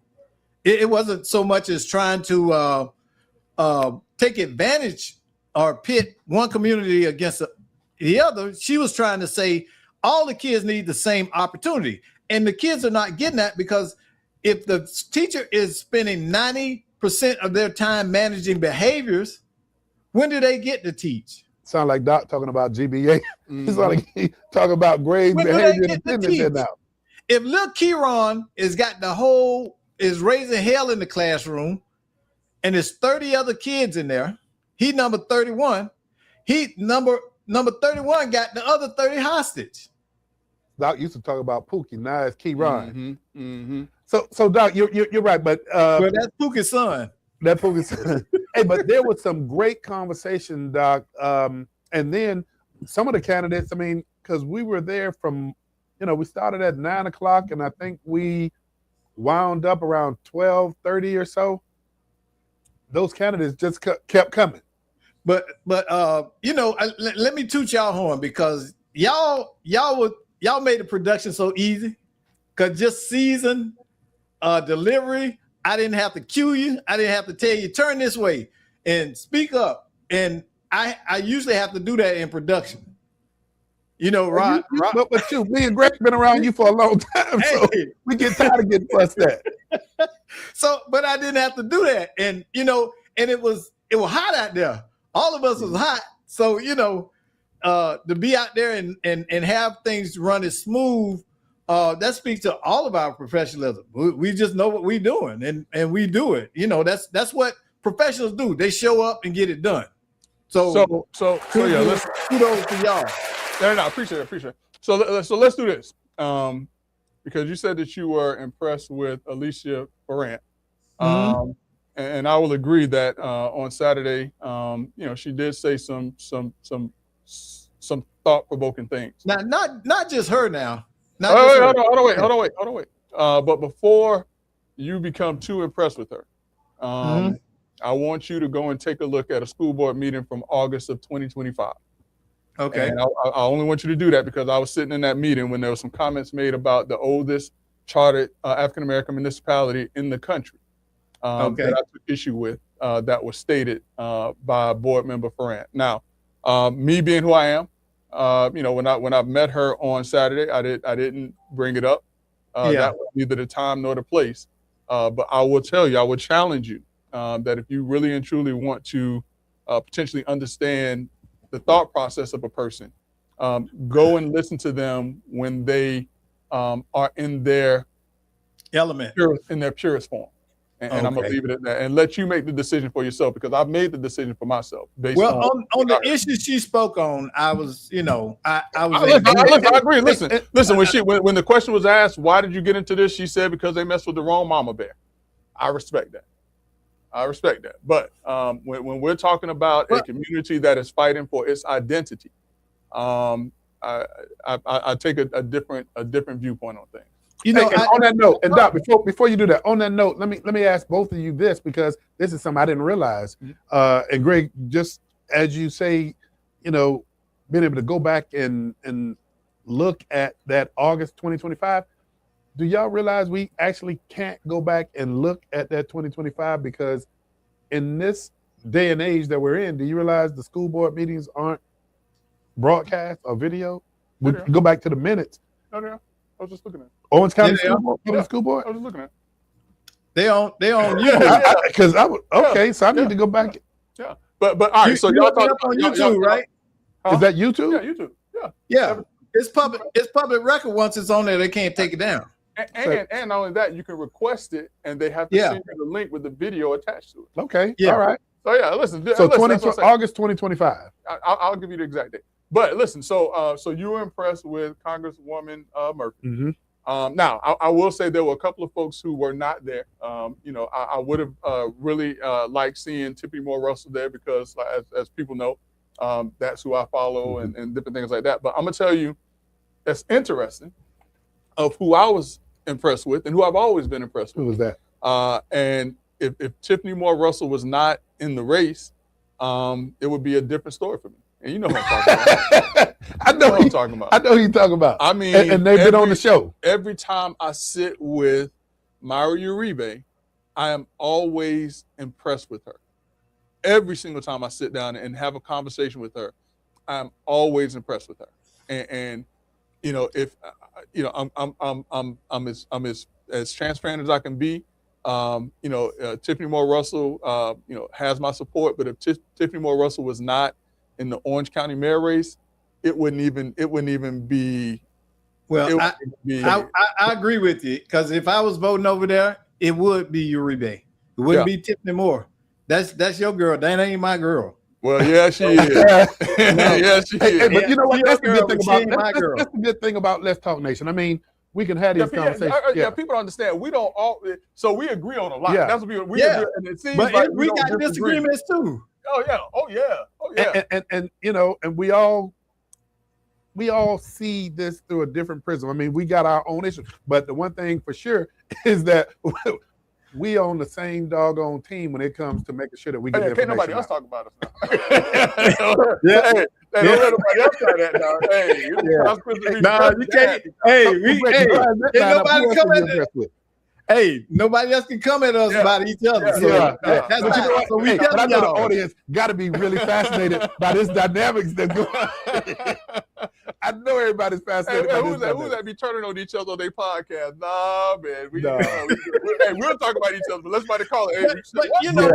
It wasn't so much as trying to take advantage or pit one community against the other. She was trying to say all the kids need the same opportunity, and the kids are not getting that because if the teacher is spending 90% of their time managing behaviors, when do they get to teach? Sound like Doc talking about GBA. Mhm. He's like he talking about grade When do behavior they and get to attendance teach? now. If Lil Kieran is raising hell in the classroom, and there's 30 other kids in there, he number 31. He number 31 got the other 30 hostage. Doc used to talk about Pookie. Now it's Kieran. Mhm, mhm. So Doc, you're right, but Well, that's Pookie's son. that Pookie. Hey, but there was some great conversation, Doc. And then some of the candidates. I mean, because we were there from, we started at 9 o'clock, and I think we wound up around 12:30 or so. Those candidates just kept coming. But let me toot y'all horn because y'all made the production so easy. Cause just season delivery, I didn't have to cue you. I didn't have to tell you turn this way and speak up. And I usually have to do that in production. Rod. But me and Greg been around you for a long time, so we get tired of getting fussed at. So, but I didn't have to do that, and and it was hot out there. All of us was hot, so to be out there and have things run as smooth, that speaks to all of our professionalism. We just know what we're doing, and we do it. That's what professionals do. They show up and get it done. So yeah, let's kudos to y'all. No, I appreciate it. So let's do this. Because you said that you were impressed with Alicia Ferrant. And I will agree that on Saturday, she did say some thought-provoking things. Now, not just her now. Hold on, wait. But before you become too impressed with her, I want you to go and take a look at a school board meeting from August of 2025. Okay. And I only want you to do that because I was sitting in that meeting when there were some comments made about the oldest chartered African-American municipality in the country that I took issue with that was stated by board member Ferrant. Now, me being who I am, when I met her on Saturday, I didn't bring it up. That was neither the time nor the place. But I will tell you, I would challenge you that if you really and truly want to potentially understand the thought process of a person, go and listen to them when they are in their element, in their purest form. And I'm gonna leave it at that and let you make the decision for yourself because I've made the decision for myself. Based on the issue she spoke on, I was, I agree. Listen. When the question was asked, why did you get into this? She said because they messed with the wrong mama bear. I respect that. But when we're talking about a community that is fighting for its identity, I take a different viewpoint on things. On that note, and Doc, before you do that, on that note, let me ask both of you this because this is something I didn't realize. And Greg, just as you say, being able to go back and look at that August 2025. Do y'all realize we actually can't go back and look at that 2025 because in this day and age that we're in, do you realize the school board meetings aren't broadcast or video? We go back to the minutes. No, I was just looking at it. Owens County School Board? I was just looking at it. They on you. Because so I need to go back. Yeah. But all right, so y'all talk on YouTube, right? Is that YouTube? Yeah, YouTube. Yeah. It's public record. Once it's on there, they can't take it down. And not only that, you can request it, and they have to send you the link with the video attached to it. Okay, all right. So listen. So August 2025. I'll give you the exact date. But listen, so you were impressed with Congresswoman Murphy. Now, I will say there were a couple of folks who were not there. I would have really liked seeing Tippy Moore Russell there because, as people know, that's who I follow and different things like that. But I'm gonna tell you, that's interesting. Of who I was impressed with and who I've always been impressed with. Who was that? And if Tiffany Moore Russell was not in the race, it would be a different story for me. And you know who I'm talking about. I know who I'm talking about. I know who you're talking about. I mean, and they've been on the show. Every time I sit with Myra Uribe, I am always impressed with her. Every single time I sit down and have a conversation with her, I'm always impressed with her. And you know, if you know, I'm as transparent as I can be. Tiffany Moore Russell, has my support. But if Tiffany Moore Russell was not in the Orange County mayor race, it wouldn't even be. Well, I agree with you, because if I was voting over there, it would be Uribe. It wouldn't be Tiffany Moore. That's your girl. That ain't my girl. Well, yeah, she is. Yeah, she is. Hey, but you know what? That's the girl, good thing about that's the good thing about Let's Talk Nation. I mean, we can have these conversations. People don't understand. We don't all. So we agree on a lot. Yeah. That's what we agree. And it seems but like we got disagreements too. Oh yeah. And you know, and we all see this through a different prism. I mean, we got our own issues, but the one thing for sure is that we on the same doggone team when it comes to making sure that we get the information. Can't nobody else talk about us now. Hey, don't let nobody else try that now. Hey, nah, you can't. Can't nobody come at us. Hey, nobody else can come at us about each other. That's but right. you know what? So we But I know the y'all. audience got to be really fascinated by this dynamics that's going on. I know everybody's fascinated by who's this. Who's that be turning on each other on their podcast? Nah, man. We'll talk about each other, but let's somebody call it. But you know,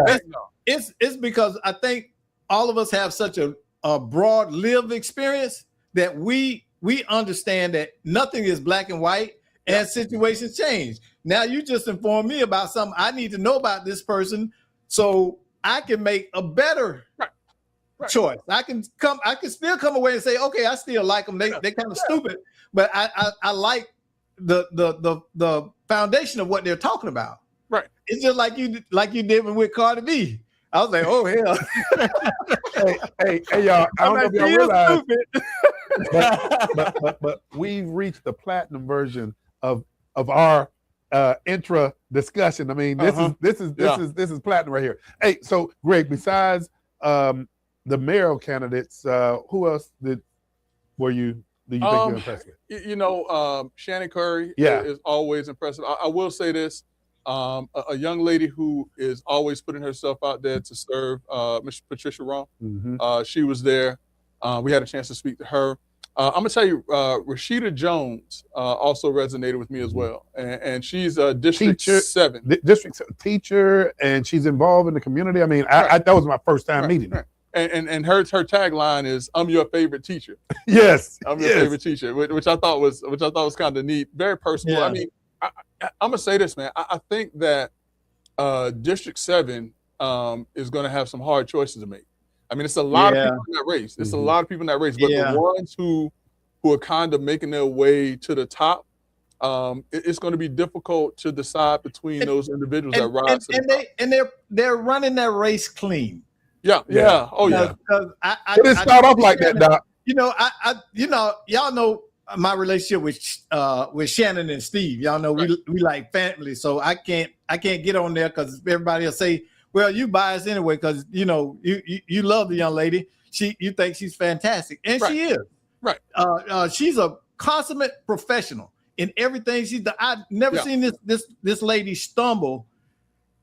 it's because I think all of us have such a broad lived experience that we understand that nothing is black and white and situations change. Now you just informed me about something I need to know about this person so I can make a better choice. I can still come away and say, okay, I still like them. They kind of stupid, but I like the foundation of what they're talking about. Right. It's just like you did with Cardi B. I was like, oh hell. hey y'all, I don't know if y'all realize, but we've reached the platinum version of our intra discussion. I mean, this is platinum right here. Hey, so Greg, besides the mayoral candidates, who else do you think you're impressed with? You know, Shannon Curry is always impressive. I will say this. A young lady who is always putting herself out there to serve, Ms. Patricia Rahm. Mm-hmm. She was there. We had a chance to speak to her. I'm gonna tell you, Rashida Jones also resonated with me as well, and she's a District 7 teacher, and she's involved in the community. I mean, that was my first time meeting her. And her tagline is "I'm your favorite teacher." Yes, I'm your favorite teacher, which I thought was kind of neat, very personal. Yeah. I mean, I'm gonna say this, man. I think that District 7 is gonna have some hard choices to make. I mean, it's a lot of people in that race. It's a lot of people in that race, but the ones who are kind of making their way to the top, it's going to be difficult to decide between those individuals that rise. And they're running that race clean. Yeah. Oh yeah. Because it didn't start off like that, Doc. You know, y'all know my relationship with Shannon and Steve. Y'all know we like family, so I can't get on there because everybody will say, well, you biased anyway because you know you love the young lady. You think she's fantastic, and she is. Right. She's a consummate professional in everything she's done. I've never seen this lady stumble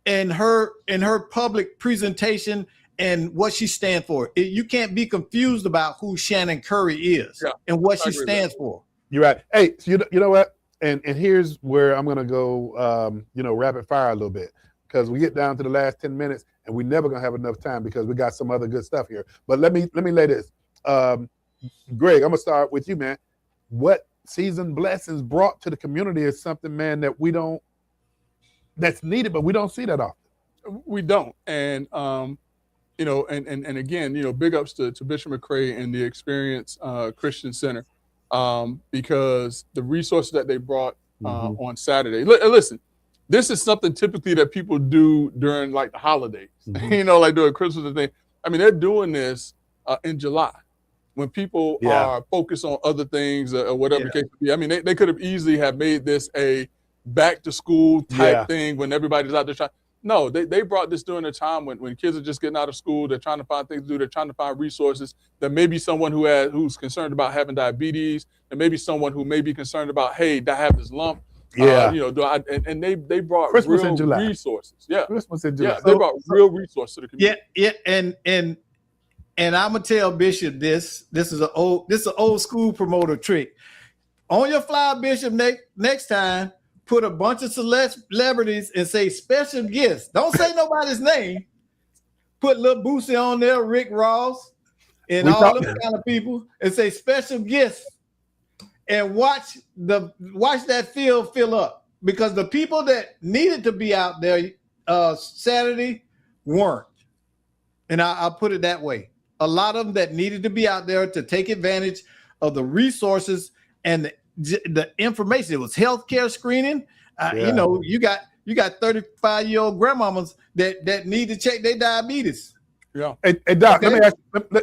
in her public presentation and what she stands for. You can't be confused about who Shannon Curry is and what she stands for. You're right. Hey, so you know what? And here's where I'm gonna go rapid fire a little bit. Because we get down to the last 10 minutes and we're never gonna have enough time because we got some other good stuff here. But let me lay this. Greg, I'm gonna start with you, man. What seasoned blessings brought to the community is something, man, that's needed, but we don't see that often. We don't. And and again, big ups to Bishop McCray and the Experience Christian Center, because the resources that they brought on Saturday. Listen. This is something typically that people do during like the holidays, like during Christmas and things. I mean, they're doing this in July when people are focused on other things or whatever the case may be. I mean, they could have easily have made this a back to school type thing when everybody's out there trying. No, they brought this during a time when kids are just getting out of school. They're trying to find things to do. They're trying to find resources. There may be someone who's concerned about having diabetes. There may be someone who may be concerned about, hey, I have this lump. Yeah. And they brought Christmas real in July. resources. Yeah. Christmas in July. Yeah, they brought real resources to the community. Yeah, and I'm gonna tell Bishop this. This is an old school promoter trick. On your flyer, Bishop, next time, put a bunch of celebrities and say special guests. Don't say nobody's name. Put Lil Boosie on there, Rick Ross, and all them kind of people, and say special guests. And watch that field fill up, because the people that needed to be out there Saturday weren't. And I'll put it that way. A lot of them that needed to be out there to take advantage of the resources and the information. It was healthcare screening. You got 35-year-old grandmamas that need to check their diabetes. Yeah. Hey, Doc, okay.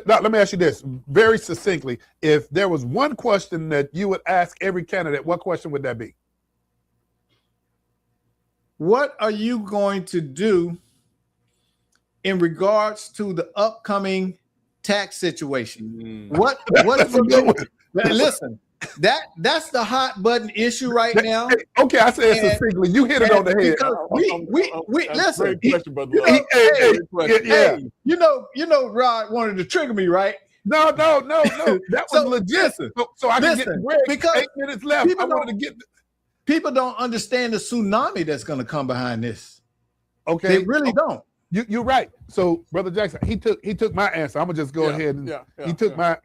let me ask you this very succinctly. If there was one question that you would ask every candidate, what question would that be? What are you going to do in regards to the upcoming tax situation? What is listen, that's the hot button issue right now. Okay, I said succinctly. You hit it on the head. We listen. You know, Rod wanted to trigger me, right? No. That was legit. So I can get Greg, because 8 minutes left. I wanted to get. People don't understand the tsunami that's going to come behind this. Okay, they really don't. You're right. So, Brother Jackson, he took my answer. I'm gonna just go ahead and he took my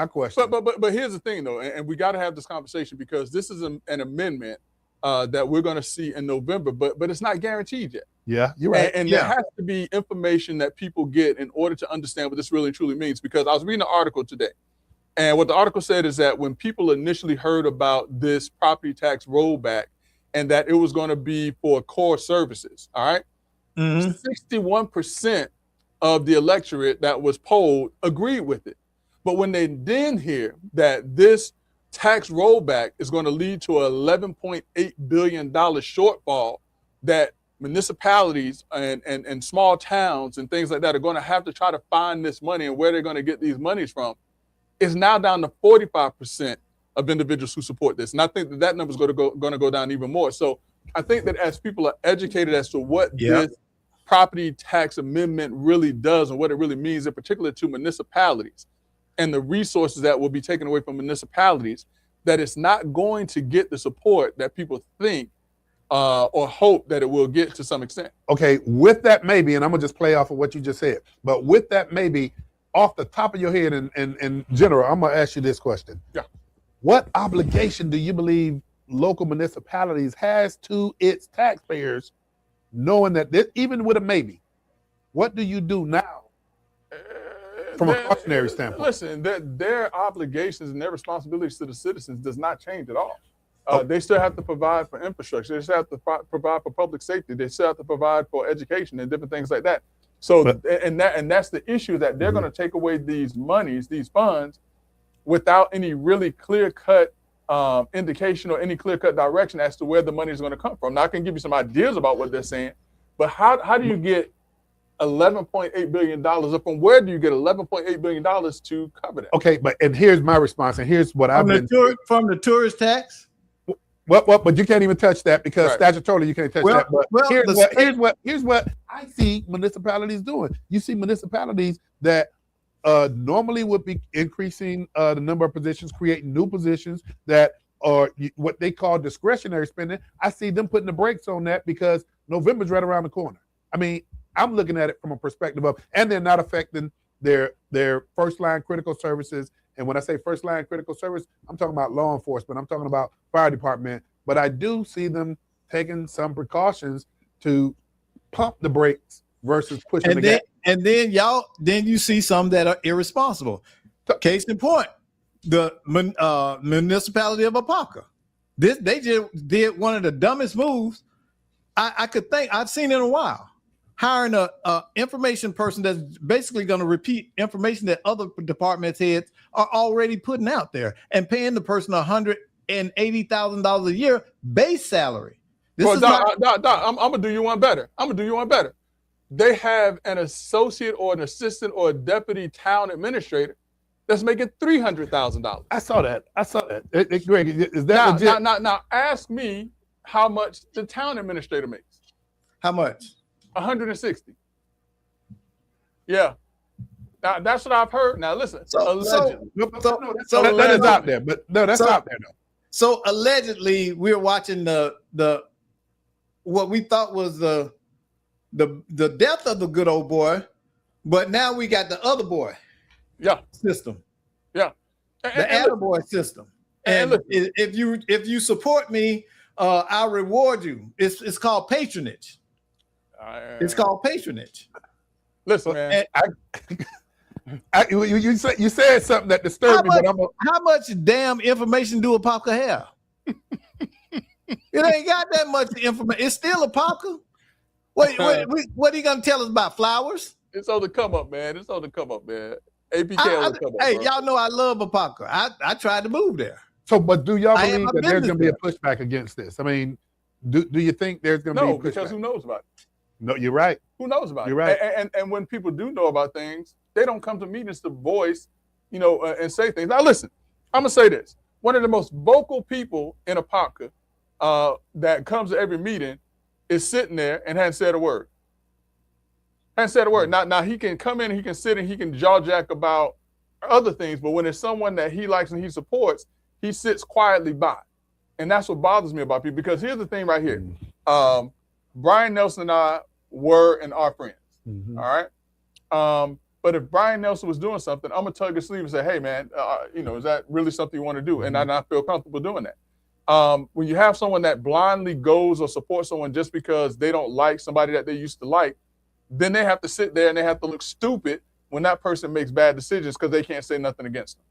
question. But here's the thing, though, and we got to have this conversation, because this is an amendment that we're going to see in November, but it's not guaranteed yet. Yeah, you're right. And there has to be information that people get in order to understand what this really truly means. Because I was reading an article today, and what the article said is that when people initially heard about this property tax rollback and that it was going to be for core services, all right. 61% of the electorate that was polled agreed with it. But when they then hear that this tax rollback is going to lead to an $11.8 billion shortfall that municipalities and small towns and things like that are going to have to try to find this money and where they're going to get these monies from, it's now down to 45% of individuals who support this. And I think that number is going to go down even more. So I think that as people are educated as to what this property tax amendment really does and what it really means, in particular to municipalities and the resources that will be taken away from municipalities, that it's not going to get the support that people think or hope that it will get to some extent. Okay, with that maybe, and I'm gonna just play off of what you just said, but with that maybe, off the top of your head and in general, I'm gonna ask you this question. Yeah. What obligation do you believe local municipalities has to its taxpayers, knowing that this, even with a maybe, what do you do now from a cautionary standpoint? Listen, their obligations and their responsibilities to the citizens does not change at all. They still have to provide for infrastructure. They still have to provide for public safety. They still have to provide for education and different things like that. So, and that's the issue, that they're going to take away these monies, these funds, without any really clear-cut indication or any clear-cut direction as to where the money is going to come from. Now, I can give you some ideas about what they're saying, but how do you get $11.8 billion, or from where do you get $11.8 billion to cover that? Okay, and here's my response, and here's what from the tourist tax. But you can't even touch that, because statutorily you can't touch that. But here's what I see municipalities doing. You see municipalities that normally would be increasing the number of positions, creating new positions that are what they call discretionary spending. I see them putting the brakes on that because November's right around the corner. I mean, I'm looking at it from a perspective of, and they're not affecting their first line critical services. And when I say first line critical service, I'm talking about law enforcement. I'm talking about fire department. But I do see them taking some precautions to pump the brakes versus pushing the gas. And then you see some that are irresponsible. Case in point, the municipality of Apopka. They just did one of the dumbest moves I could think I've seen in a while. Hiring a information person that's basically going to repeat information that other departments heads are already putting out there, and paying the person $180,000 a year base salary. Well, Doc, I'm gonna do you one better. They have an associate or an assistant or a deputy town administrator that's making $300,000. I saw that. Greg, is that legit? Now, ask me how much the town administrator makes. How much? 160. Yeah. Now, that's what I've heard. Now, listen. Allegedly. That is out there, but no, that's out there though. So allegedly, we're watching the what we thought was the death of the good old boy, but now we got the other boy. Yeah. System. Yeah. The attaboy system. And if you support me, I'll reward you. It's called patronage. It's called patronage. Listen, man. You said something that disturbed me, but how much damn information do Apopka have? It ain't got that much information. It's still Apopka. What are you gonna tell us about flowers? It's on the come up, man. APK on the come up. Hey, y'all know I love Apopka. I tried to move there. So, but do y'all believe that there's gonna be a pushback against this? I mean, do you think there's gonna be a pushback? No, because who knows about it? No, you're right. Who knows about it? You're right. And when people do know about things, they don't come to meetings to voice, and say things. Now, listen, I'm going to say this. One of the most vocal people in Apopka that comes to every meeting is sitting there and hasn't said a word. Now, he can come in and he can sit and he can jaw jack about other things, but when it's someone that he likes and he supports, he sits quietly by. And that's what bothers me about people, because here's the thing right here. Brian Nelson and I were and are friends. Mm-hmm. All right. But if Brian Nelson was doing something, I'm gonna tug his sleeve and say, "Hey, man, is that really something you want to do?" Mm-hmm. And I feel comfortable doing that. When you have someone that blindly goes or supports someone just because they don't like somebody that they used to like, then they have to sit there and they have to look stupid when that person makes bad decisions because they can't say nothing against them.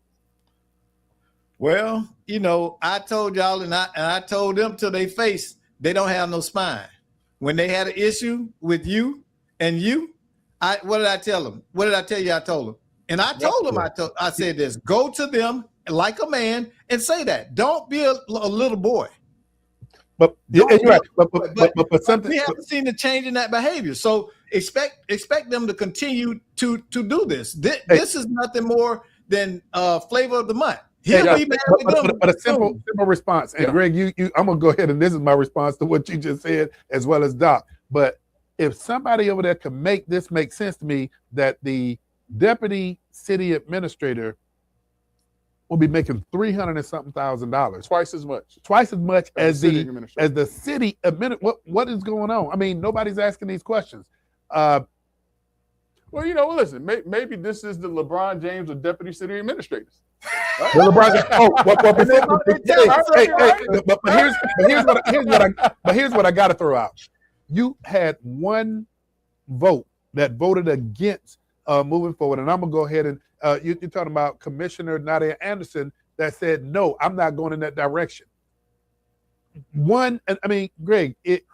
Well, I told y'all and I told them to their face, they don't have no spine. When they had an issue with you and you, what did I tell them? What did I tell you I told them? And I told them, I said this, go to them like a man and say that. Don't be a little boy. But you're right. But something we haven't seen the change in that behavior. So expect them to continue to do this. This is nothing more than flavor of the month. But a simple response. And Greg, I'm gonna go ahead and this is my response to what you just said, as well as Doc. But if somebody over there can make this make sense to me, that the deputy city administrator will be making $300,000 and something, twice as much as the city administrator. What is going on? I mean, nobody's asking these questions. Well, listen, maybe this is the LeBron James of deputy city administrators. Right? But here's what I got to throw out. You had one vote that voted against moving forward, and I'm gonna go ahead and you're talking about Commissioner Nadia Anderson that said no, I'm not going in that direction. Greg, it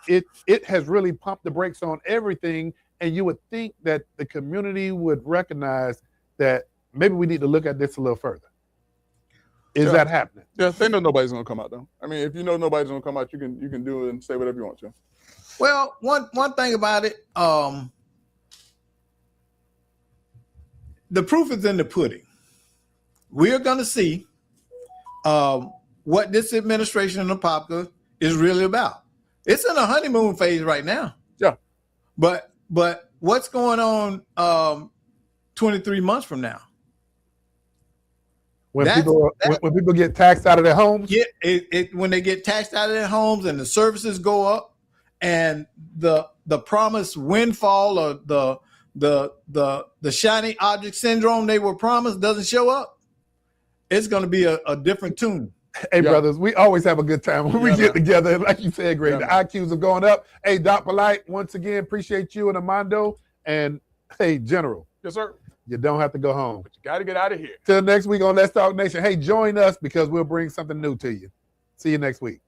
has really pumped the brakes on everything, and you would think that the community would recognize that maybe we need to look at this a little further. Is that happening? Yeah, they know nobody's gonna come out though. I mean, if you know nobody's gonna come out, you can do it and say whatever you want to. Well, one thing about it, the proof is in the pudding. We're gonna see what this administration in Apopka is really about. It's in a honeymoon phase right now. Yeah. But what's going on 23 months from now? When people get taxed out of their homes? Yeah, when they get taxed out of their homes and the services go up and the promised windfall or the shiny object syndrome they were promised doesn't show up, it's going to be a different tune. Hey, brothers, we always have a good time when we get together. And like you said, Greg, the IQs are going up. Hey, Doc Polite, once again, appreciate you and Mondo. And hey, General. Yes, sir. You don't have to go home. But you got to get out of here. Till next week on Let's Talk Nation. Hey, join us because we'll bring something new to you. See you next week.